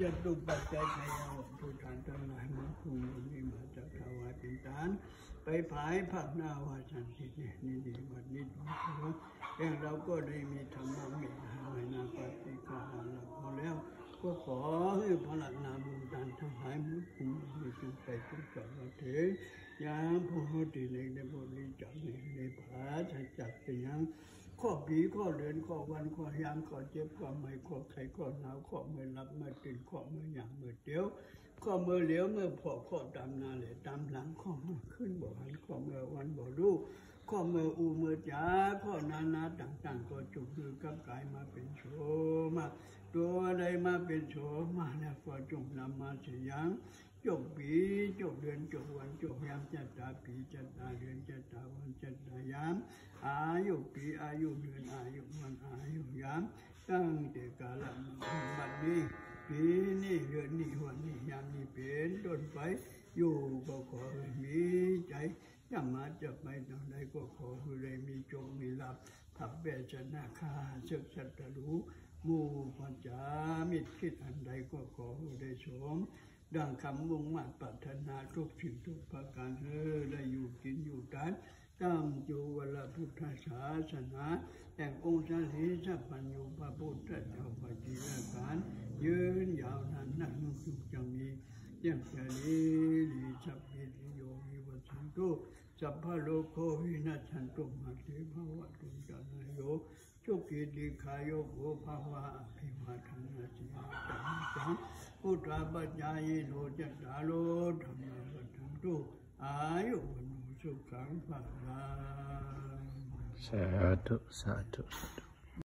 จะตุปัจจัยไทยวัตถุทานทั้งหลายมันภูมินี้มาจากถวายเป็นทานไปผายผักหน้าวาสันติเนี่ยนี่ดีวันนี้ดูว่าแต่เราก็ได้มีธรรมะมีหายนาปฏิฆาเราพอแล้วก็ขอให้พลังนาบุญทานทั้งหลายมันภูมิมีจุดใจจุดจอดเราเถิดยามผู้ที่เล็กได้บริจาคในผาจะจัดเป็นยังข้อผีข้อเดินข้อวันข้อยามข้อเจ็บข้อไม่ข้อไข้ข้อหนาวข้อเมื่อรับเมื่อตื่นข้อเมื่ออย่างเมื่อเดียวข้อเมื่อเหลียวเมื่อพอข้อตามนาเลยตามหลังข้อเมื่อขึ้นบ่หันข้อเมื่อวันบ่รู้ข้อเมื่ออูเมื่อจ๋าข้อนาต่างๆก็จุกคือกับกายมาเป็นโฉมาตัวใดมาเป็นโฉมาแล้วก็จงนำมาเสียงจบปีจบเดือนจบวันจบยามจัตตาปีจัตตาเดือนจัตตาวันจัตตายามอายุปีอายุเดือนอายุวันอายุยามตั้งแต่กาลบัดนี้ปีนี้เดือนนี้วันนี้ยามนี้เป็นต้นไปอยู่ก็ขอให้มีใจจะมาจะไปทางใดก็ขอให้ได้มีจงมีลับทับเบชนาคาเสกสัตรู้มูปัญจามิตรคิดอันใดก็ขอให้ได้สมดังคำมุ่งมั่นปรารถนาทุกสิ่งทุกประการได้อยู่กินอยู่กันตั้งอยู่วรพุทธศาสนาแต่องค์ชาลีสัพพัญญูพระพุทธเจ้าปฏิญาณยืนยาวนานนักนุสุจังมียังชาลีลิสัพพิติโยวิวัชันตุสัพพะโลกโควินัสสันตุมาเตภวะตุจานโยจุกิติขายโยโภภาวะอภิวาทนาสิจังพุทธาปัจจายโนจัตตาโลธรรมะสันตุอายุวันสุขังภะลังสาธุสาธุ